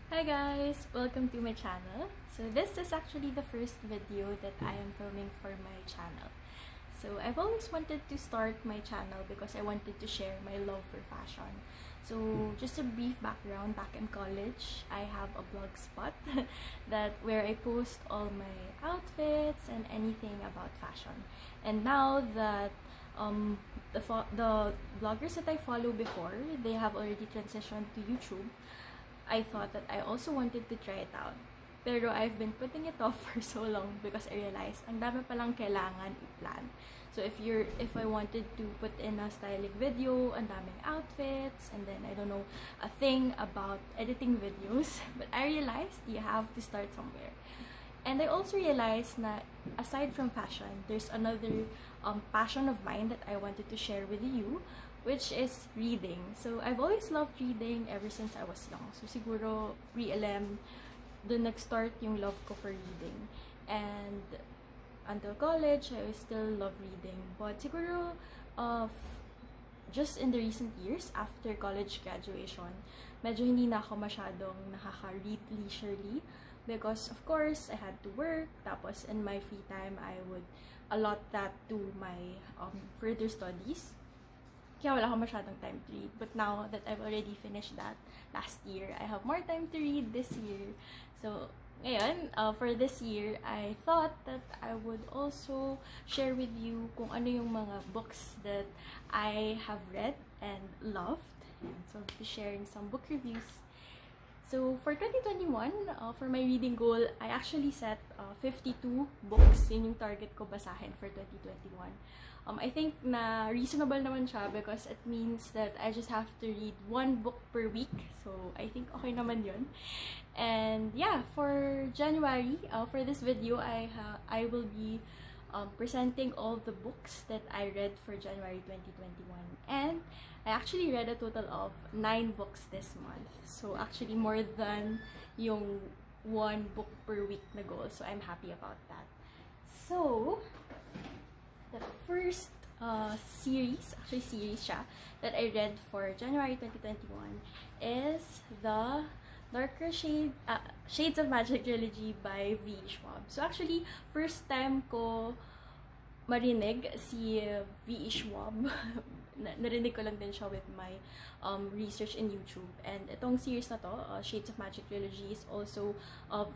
Hi guys! Welcome to my channel. So this is actually the first video that I am filming for my channel. So I've always wanted to start my channel because I wanted to share my love for fashion. So just a brief background, back in college, I have a blog spot where I post all my outfits and anything about fashion. And now that the bloggers that I follow before, they have already transitioned to YouTube, I thought that I also wanted to try it out. Pero I've been putting it off for so long because I realized ang dami palang kailangan i-plan. So if I wanted to put in a styling video, ang daming outfits, and then I don't know a thing about editing videos, but I realized you have to start somewhere. And I also realized na aside from fashion, there's another passion of mine that I wanted to share with you, which is reading. So I've always loved reading ever since I was young. So siguro pre-LM, doon nag-start yung love ko for reading. And until college, I still love reading. But siguro just in the recent years, after college graduation, medyo hindi na ako masyadong nakaka-read leisurely. Because of course, I had to work. Tapos in my free time, I would allot that to my further studies. Kaya wala akong masyadong time to read. But now that I've already finished that last year, I have more time to read this year. So, ngayon, for this year, I thought that I would also share with you kung ano yung mga books that I have read and loved. And so, I'll be sharing some book reviews. So, for 2021, for my reading goal, I actually set 52 books. Yun yung target ko basahin for 2021. I think na reasonable naman siya because it means that I just have to read one book per week. So, I think okay naman yun. And yeah, for January, for this video, I will be presenting all the books that I read for January 2021. And I actually read a total of 9 books this month. So, actually more than yung one book per week na goal. So, I'm happy about that. So, the first series siya, that I read for January 2021 is the Shades of Magic Trilogy by V. Schwab. So actually, first time ko marinig si V. Schwab. Narinig ko lang din siya with my research in YouTube. And itong series na to, Shades of Magic Trilogy, is also a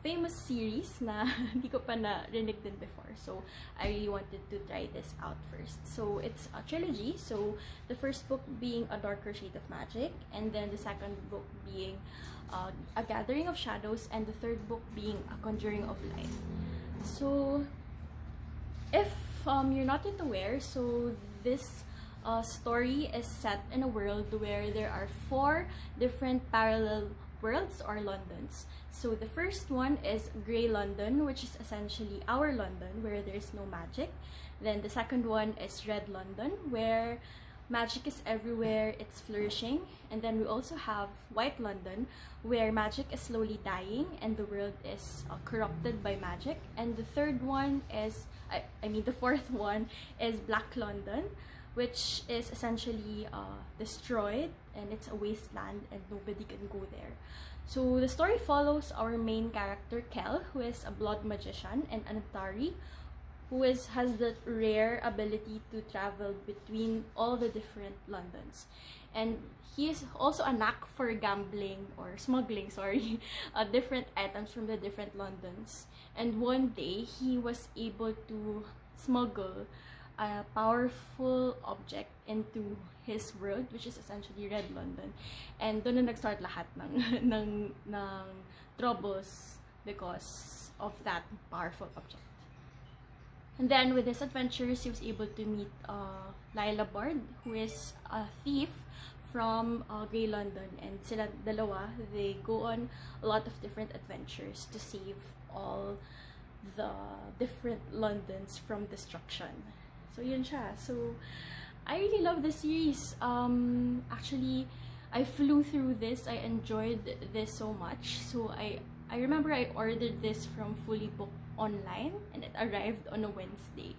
famous series na hindi ko pa narinig din before. So, I really wanted to try this out first. So, it's a trilogy. So, the first book being A Darker Shade of Magic, and then the second book being A Gathering of Shadows, and the third book being A Conjuring of Light. So, if you're not yet aware, so this story is set in a world where there are 4 different parallel worlds or Londons. So the first one is Grey London, which is essentially our London, where there is no magic. Then the second one is Red London, where magic is everywhere, it's flourishing. And then we also have White London, where magic is slowly dying and the world is corrupted by magic. And the third one is, the fourth one is Black London, which is essentially destroyed and it's a wasteland and nobody can go there. So the story follows our main character Kel, who is a blood magician, and Anantari, who has the rare ability to travel between all the different Londons. And he is also a knack for gambling or smuggling, different items from the different Londons. And one day, he was able to smuggle a powerful object into his world, which is essentially Red London. And doon na nag-start lahat ng troubles because of that powerful object. And then with his adventures, he was able to meet Lila Bard, who is a thief from Grey London. And sila dalawa, they go on a lot of different adventures to save all the different Londons from destruction. So yun siya. So I really love the series. Actually, I flew through this. I enjoyed this so much. So I remember I ordered this from Fully Book online and it arrived on a Wednesday.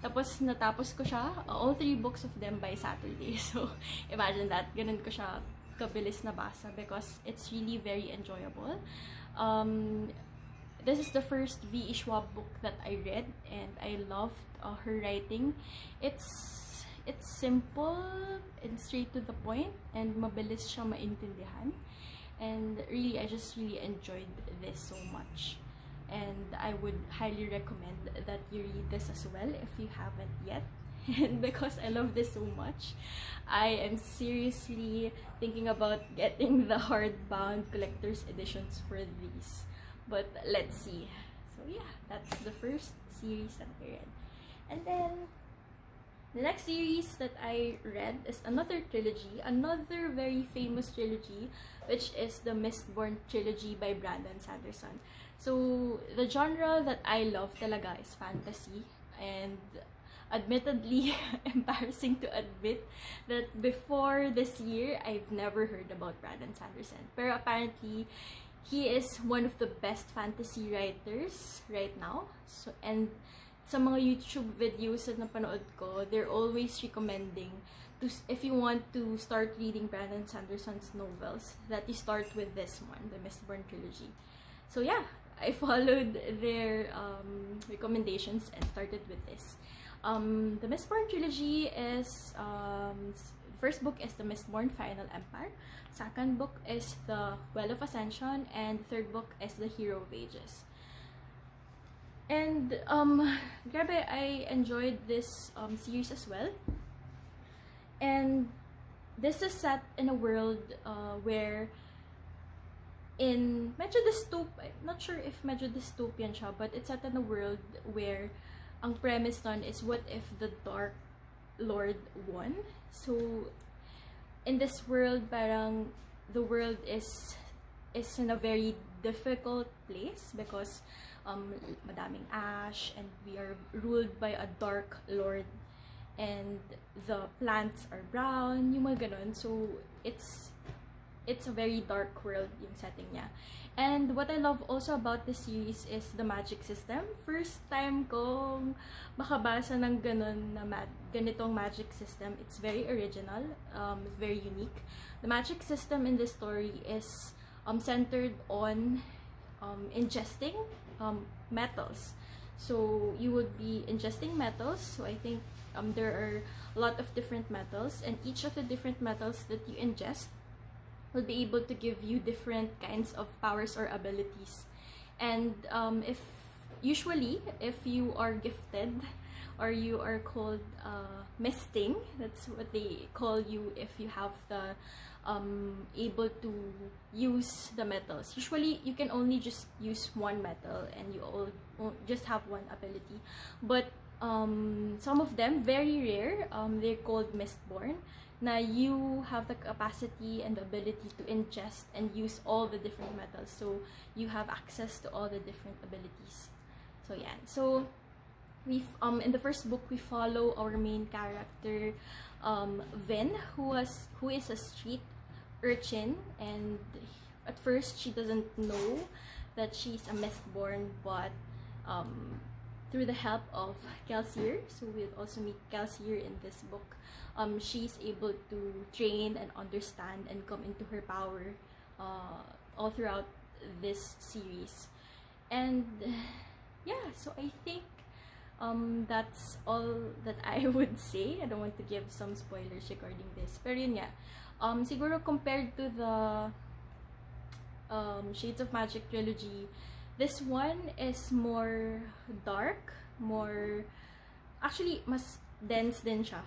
Tapos natapos ko siya, all 3 books of them by Saturday. So imagine that, ganun ko siya kabilis na basa because it's really very enjoyable. This is the first V.E. Schwab book that I read, and I loved her writing. It's simple and straight to the point, and mabilis siya maintindihan. And really, I just really enjoyed this so much. And I would highly recommend that you read this as well if you haven't yet. And because I love this so much, I am seriously thinking about getting the hardbound collector's editions for these. But let's see. So yeah, that's the first series that I read. And then the next series that I read is another trilogy, another very famous trilogy, which is the Mistborn Trilogy by Brandon Sanderson. So the genre that I love talaga is fantasy, and admittedly embarrassing to admit that before this year I've never heard about Brandon Sanderson. Pero apparently he is one of the best fantasy writers right now. So, and sa mga YouTube videos na napanood ko, they're always recommending to, if you want to start reading Brandon Sanderson's novels, that you start with this one, the Mistborn Trilogy. So yeah, I followed their recommendations and started with this. The Mistborn Trilogy is, the first book is the Mistborn Final Empire, second book is the Well of Ascension, and the third book is the Hero of Ages. And grabe, I enjoyed this series as well. And this is set in a world where medyo dystopian, not sure if medyo dystopian siya, but it's set in a world where ang premise nun is, what if the Dark Lord won? So in this world, parang the world is in a very difficult place because madaming ash, and we are ruled by a Dark Lord, and the plants are brown, yung mga ganon. So it's a very dark world yung setting niya. And what I love also about this series is the magic system. First time kong makabasa ng ganitong magic system. It's very original, very unique. The magic system in this story is centered on ingesting metals. So you would be ingesting metals. So I think there are a lot of different metals, and each of the different metals that you ingest will be able to give you different kinds of powers or abilities. And if you are gifted, or you are called misting, that's what they call you if you have the able to use the metals. Usually you can only just use one metal and you all just have one ability, but some of them, very rare, they're called Mistborn, na you have the capacity and the ability to ingest and use all the different metals, so you have access to all the different abilities. So yeah, so we've in the first book we follow our main character, Vin, who is a street urchin, and at first she doesn't know that she's a Mistborn, but through the help of Kelsier, so we'll also meet Kelsier in this book, she's able to train and understand and come into her power all throughout this series. And yeah, so I think that's all that I would say. I don't want to give some spoilers regarding this, pero yun nga, siguro compared to the Shades of Magic trilogy, this one is more dark, more, actually mas dense din siya.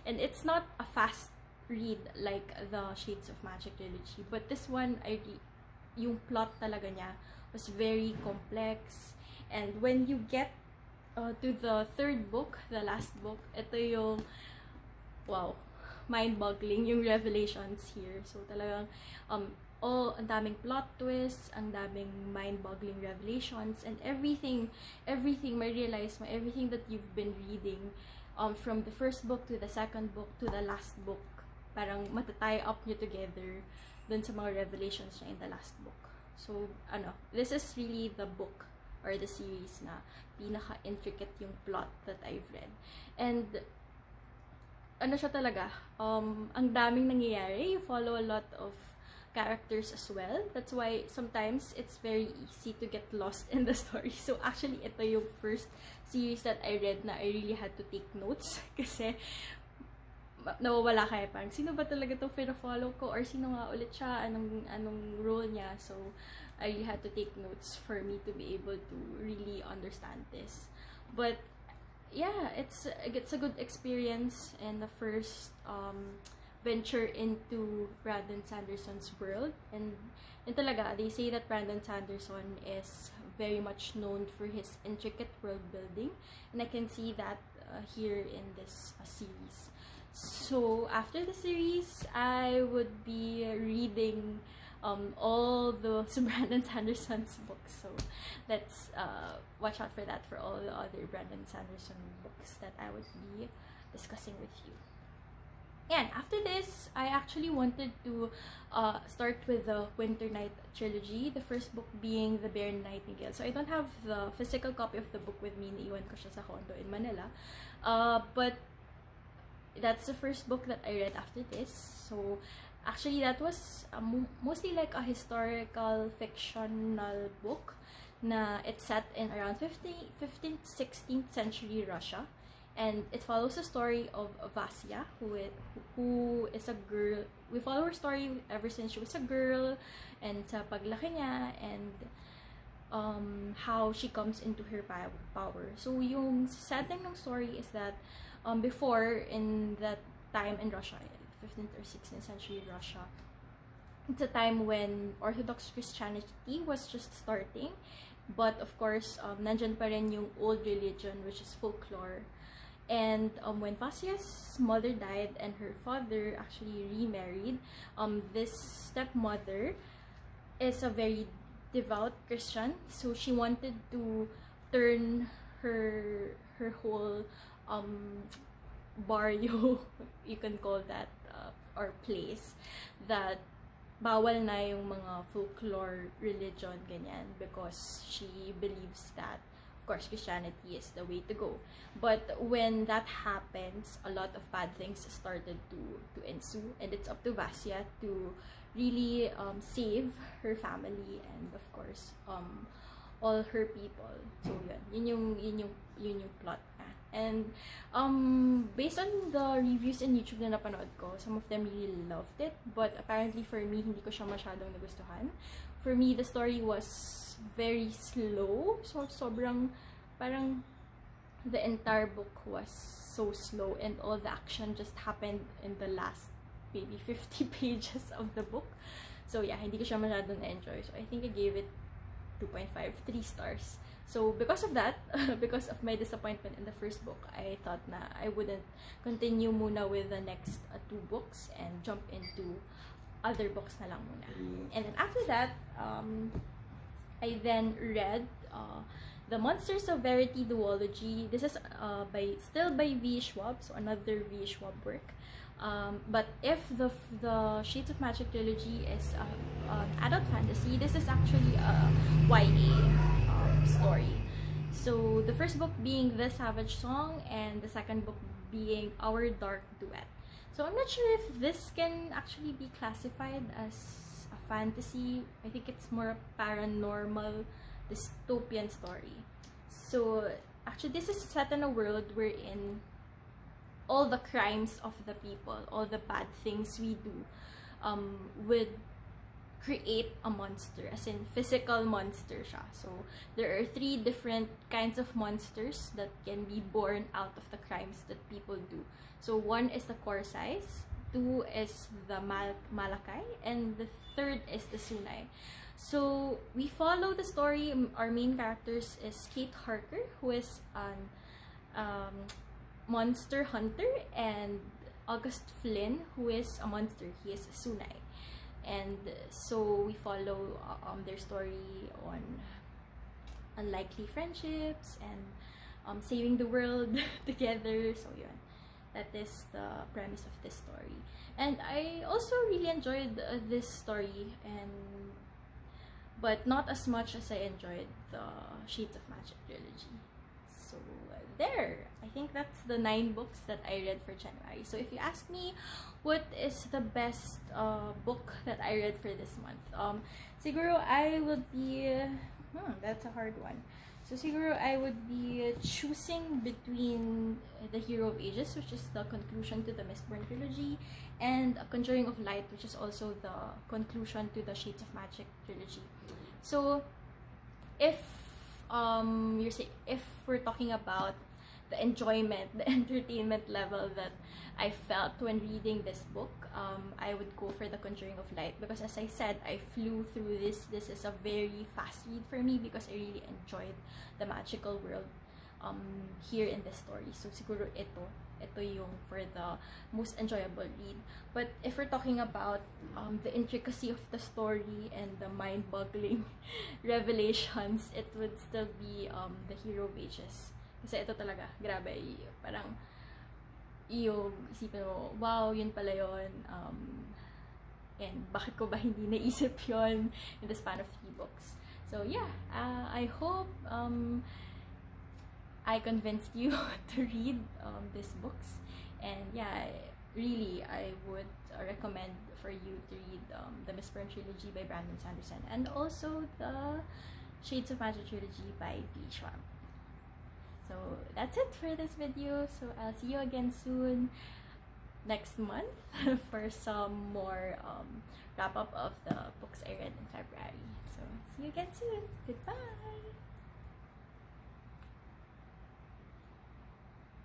And it's not a fast read like the Shades of Magic trilogy, but this one, yung plot talaga niya was very complex, and when you get to the third book, the last book, ito yung, wow, mind-boggling yung revelations here. So talagang ang daming plot twists, ang daming mind-boggling revelations, and everything may realize mo, everything that you've been reading from the first book to the second book to the last book, parang matatie up nyo together dun sa mga revelations niya in the last book. So this is really the book or the series na pinaka-intricate yung plot that I've read. And ano siya talaga, ang daming nangyayari. You follow a lot of characters as well. That's why sometimes it's very easy to get lost in the story. So actually, ito yung first series that I read na I really had to take notes kasi nawawala kayo, parang sino ba talaga itong follow ko, or sino nga ulit siya, anong role niya. So I really had to take notes for me to be able to really understand this. But yeah, it's a good experience, and the first venture into Brandon Sanderson's world. And talaga, they say that Brandon Sanderson is very much known for his intricate world building, and I can see that here in this series. So after the series, I would be reading all the Brandon Sanderson's books. So let's watch out for that, for all the other Brandon Sanderson books that I would be discussing with you. And after this, I actually wanted to start with the Winter Night Trilogy, the first book being The Bare Nightingale. So I don't have the physical copy of the book with me, naiwan ko siya sa condo in Manila. But that's the first book that I read after this. So actually, that was mostly like a historical fictional book na it's set in around 15th, 16th century Russia. And it follows the story of Vasya, who is a girl. We follow her story ever since she was a girl, and sa paglaki niya, and how she comes into her power. So yung setting ng story is that before, in that time in Russia, 15th or 16th century Russia, it's a time when Orthodox Christianity was just starting, but of course nandyan pa rin yung old religion, which is folklore. And when Vasya's mother died and her father actually remarried, this stepmother is a very devout Christian, so she wanted to turn her whole barrio, you can call that, or place, that bawal na yung mga folklore religion, ganyan, because she believes that, of course, Christianity is the way to go. But when that happens, a lot of bad things started to ensue, and it's up to Vasya to really save her family and, of course, all her people. So yun yung plot na. And based on the reviews in YouTube na napanood ko, some of them really loved it, but apparently for me, hindi ko siya masyadong nagustuhan. For me, the story was very slow. So sobrang, parang the entire book was so slow, and all the action just happened in the last maybe 50 pages of the book. So yeah, hindi ko siya masyadong na-enjoy. So I think I gave it 2.5, 3 stars. So because of that, because of my disappointment in the first book, I thought na I wouldn't continue muna with the next 2 books and jump into other books na lang muna. And then after that, I then read The Monsters of Verity duology. This is still by V. Schwab, so another V. Schwab work. But if the Shades of Magic trilogy is an adult fantasy, this is actually a YA story. So the first book being The Savage Song, and the second book being Our Dark Duet. So I'm not sure if this can actually be classified as a fantasy. I think it's more a paranormal dystopian story. So actually, this is set in a world wherein all the crimes of the people, all the bad things we do, would create a monster, as in physical monster siya. So there are 3 different kinds of monsters that can be born out of the crimes that people do. So 1 is the Corsais, 2 is the Malakai, and the 3rd is the Sunai. So we follow the story. Our main characters is Kate Harker, who is an monster hunter, and August Flynn, who is a monster. He is a Sunai. And so we follow their story on unlikely friendships and saving the world together. So yun, that is the premise of this story. And I also really enjoyed this story, but not as much as I enjoyed the Shades of Magic trilogy. So there, I think that's the 9 books that I read for January. So if you ask me what is the best book that I read for this month, siguro I would be, that's a hard one. So siguro I would be choosing between The Hero of Ages, which is the conclusion to the Mistborn Trilogy, and Conjuring of Light, which is also the conclusion to the Shades of Magic Trilogy. So if if we're talking about the enjoyment, the entertainment level that I felt when reading this book, I would go for The Conjuring of Light, because as I said, I flew through this. This is a very fast read for me because I really enjoyed the magical world here in this story. So siguro ito yung for the most enjoyable read. But if we're talking about the intricacy of the story and the mind-boggling revelations, it would still be The Hero of Ages. Kasi ito talaga, grabe, parang yung isipin mo, wow, yun pala yun, and bakit ko ba hindi naisip yun in the span of 3 books. So yeah, I hope I convinced you to read these books, and yeah, really I would recommend for you to read the Mistborn Trilogy by Brandon Sanderson, and also the Shades of Magic Trilogy by V. Schwab. So that's it for this video. So I'll see you again soon next month for some more wrap up of the books I read in February. So see you again soon. Goodbye.